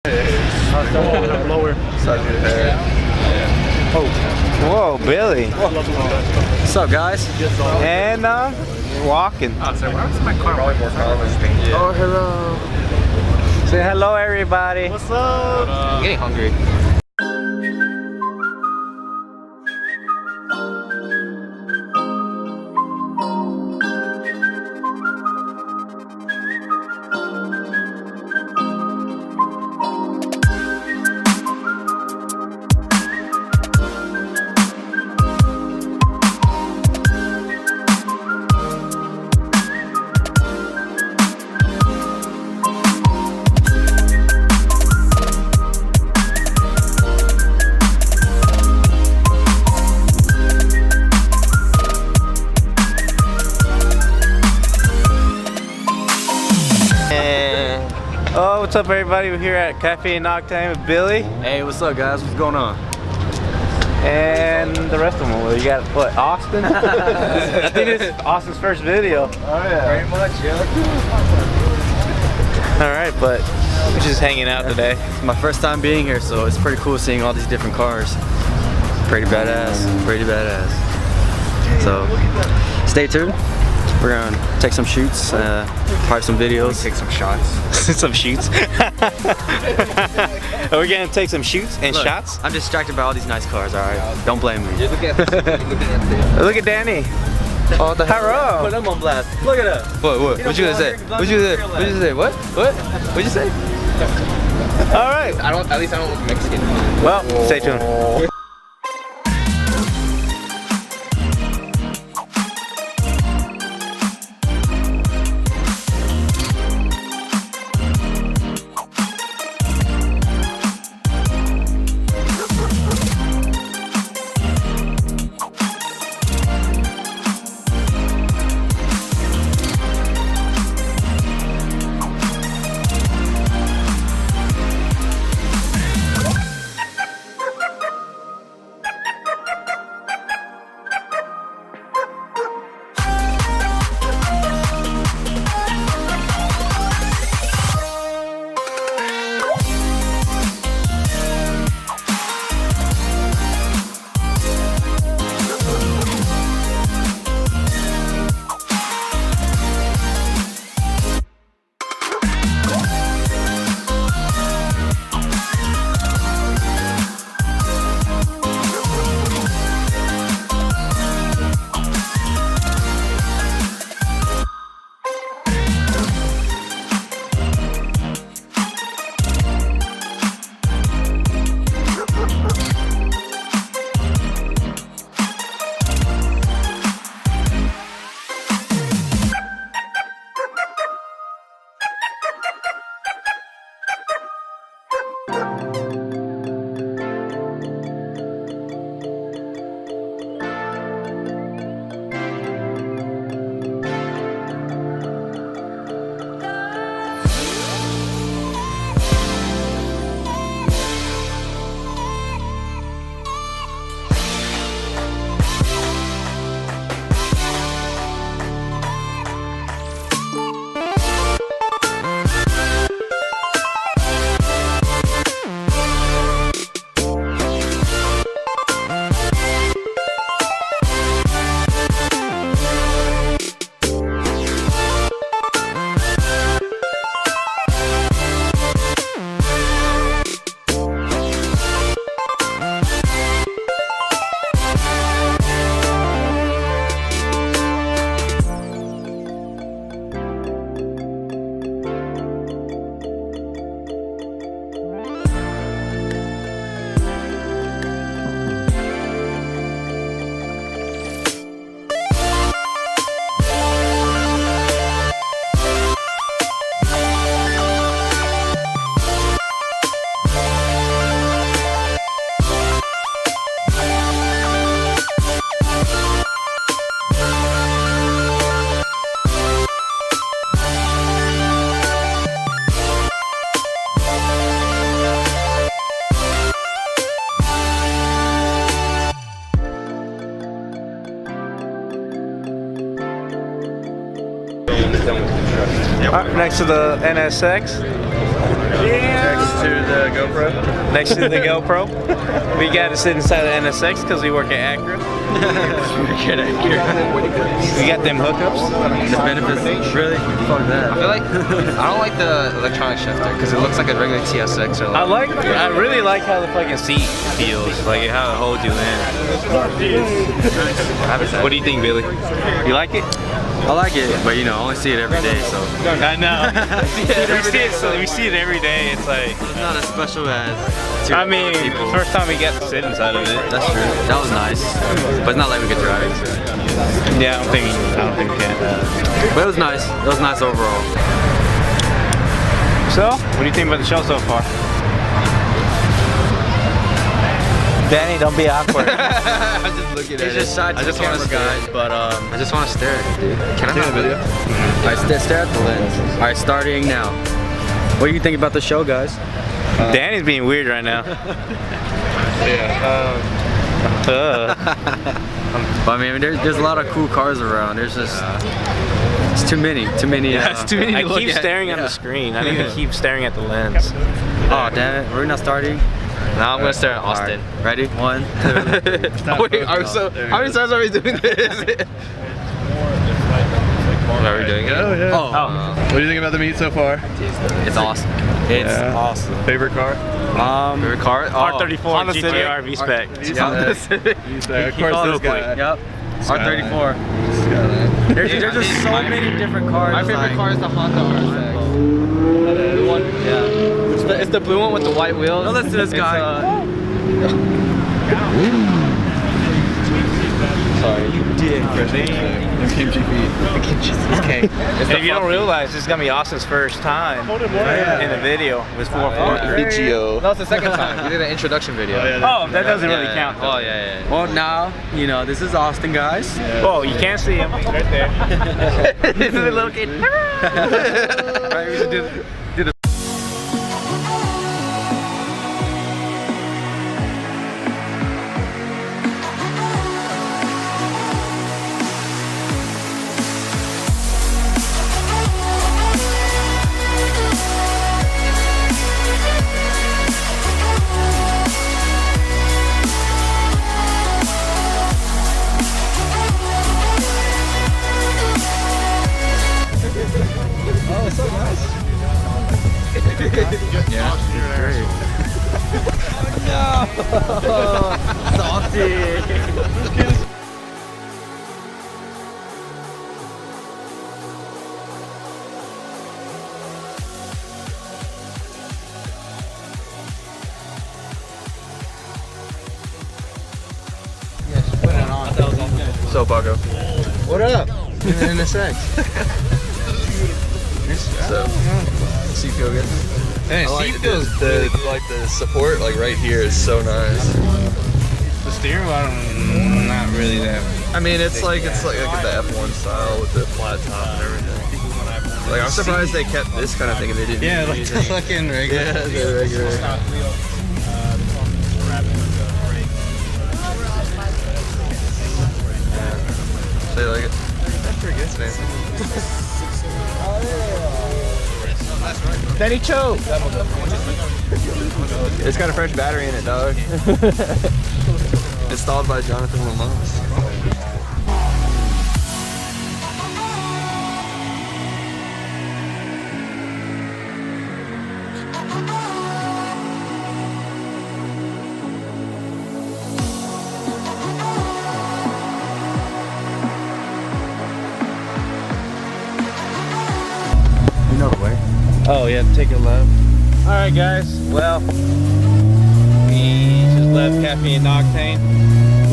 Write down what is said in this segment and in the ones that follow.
Blower. Oh, whoa, Billy. What's up, guys? And you're walking. Oh, hello. Say hello, everybody. What's up? I'm getting hungry. Oh, what's up, everybody? We're here at Caffeine and Octane with Billy. Hey, what's up, guys? What's going on? And the rest of them. Well, you got, what, Austin? I think this is Austin's first video. Oh, yeah. Very much, yeah. Alright, but we're just hanging out today. It's my first time being here, so it's pretty cool seeing all these different cars. Pretty badass. Pretty badass. So, stay tuned. We're gonna take some shoots, probably some videos. Take some shots. Some shoots. We're gonna take some shoots and Look, shots. I'm distracted by all these nice cars, alright? Don't blame me. Look at Danny. Oh, the hell? Hello. Put them on blast. Look at that. What you gonna say? What you gonna say? What you say? What'd you say? Alright. At least I don't look Mexican. Well, stay tuned. Next to the NSX. Next to the GoPro. Next to the GoPro, we got to sit inside the NSX because we work at Acura. We got them hookups. The benefits, really? Fuck that. I feel like I don't like the electronic shifter because it looks like a regular TSX or like. I really like how the fucking seat feels, like how it holds you in. What do you think, Billy? You like it? I like it, but you know, I only see it every day, so. I know. we see it every day. It's like It's not as special as I mean, people. first time we got to sit inside of it. That's true. That was nice, but it's not like we could drive. Yeah, I don't think we can. But it was nice. It was nice overall. So, what do you think about the show so far? Danny, don't be awkward. I'm just looking at He's just shy to the camera, guys, but I just want to stare at it, dude. Can I have a video? Alright, stare at the lens. Alright, starting now. What do you think about the show, guys? Danny's being weird right now. But I mean, there's a lot of cool cars around. There's just it's too many. It's too many. I keep staring at the screen. I need to keep staring at the lens. Oh damn it, we're not starting. Now I'm gonna stare at Austin. Right. Ready? 1, 2. Wait, how many times are we doing this? Are we doing it? Oh yeah. Oh. What do you think about the meet so far? It's awesome. It's awesome. Favorite car? Favorite car? R34 Honda GT Civic. RV spec. Honda Civic. Of course, this guy. Yep. R34. There's just so many different cars. My favorite car is the Honda RSX. The one, yeah. It's the blue one with the white wheels. No, listen to this guy. Sorry. You did. Okay. And if you don't realize, this is gonna be Austin's first time in a video with 443. No, it's the second time. We did an introduction video. Oh, that doesn't really count. Though. Oh yeah. Well, now you know this is Austin, guys. Oh, you can't see him right there. This is a little kid. Right, we should do the. So Bucko. What up? NSX. So, seat feel good? Hey, seat feels the support like right here is so nice. The steering wheel, not really that. I mean, it's like the F1 style with the flat top and everything. Like I'm surprised they kept this kind of thing and they didn't. Yeah, like use the any- fucking regular. Yeah, the regular. They like it. That's pretty good, man. Danny Cho. It's got a fresh battery in it, dog. Installed by Jonathan Lamont. Oh yeah, take a left. All right, guys. Well, we just left Caffeine and Octane.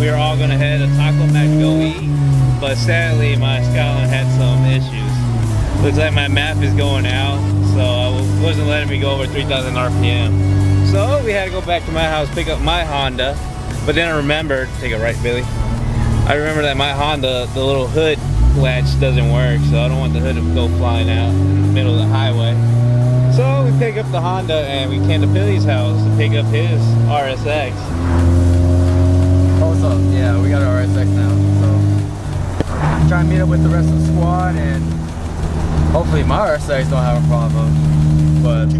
We were all gonna head to Taco Mac to go eat, but sadly my Skyline had some issues. Looks like my map is going out, so it wasn't letting me go over 3,000 RPM. So we had to go back to my house, pick up my Honda. But then I remembered, take it right, Billy. I remember that my Honda, the little hood latch doesn't work, so I don't want the hood to go flying out in the middle of the highway. So we pick up the Honda and we came to Billy's house to pick up his RSX. Oh, what's up? Yeah, we got our RSX now, so try and meet up with the rest of the squad, and hopefully my RSX don't have a problem. But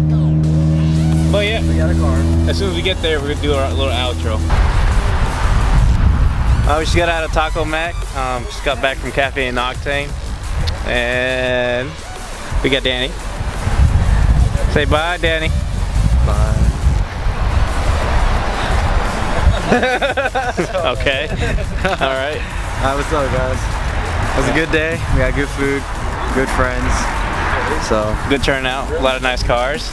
But yeah, We got a car. as soon as we get there, we're gonna do our little outro. We just got out of Taco Mac. Just got back from Caffeine and Octane, and we got Danny. Say bye, Danny. Bye. Okay. All right. What's up, guys? It was a good day. We got good food, good friends. So Good turnout. A lot of nice cars.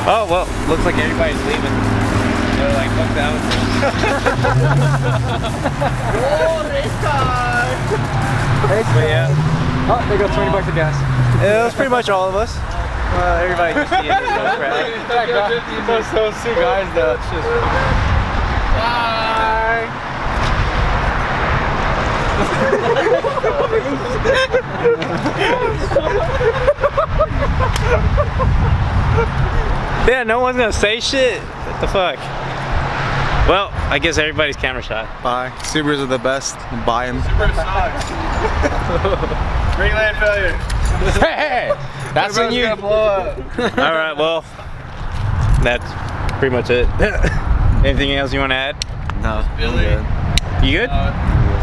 Oh well, looks like everybody's leaving. They're like, fuck that. But yeah. oh, there goes $20 of gas. It was pretty much all of us. Everybody just seeing the no crowd. Those two guys though. It's just. Bye. Yeah, no one's gonna say shit. What the fuck? Well, I guess everybody's camera shot. Bye. Subarus are the best. Buy them. Ring land failure. Hey, that's when you blow up. All right, well, that's pretty much it. Anything else you want to add? No. Billy. You good?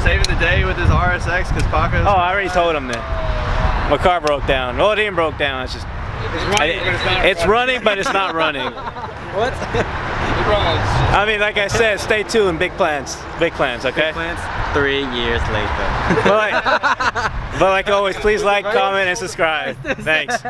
Saving the day with his RSX because Paco's. Oh, I already told him that. My car broke down. Well, it ain't broke down. It's just. It's running, but it's not running. What? I mean, like I said, stay tuned. Big plans. Big plans, okay? Plans 3 years later. But like always, please like, comment, and subscribe. Thanks.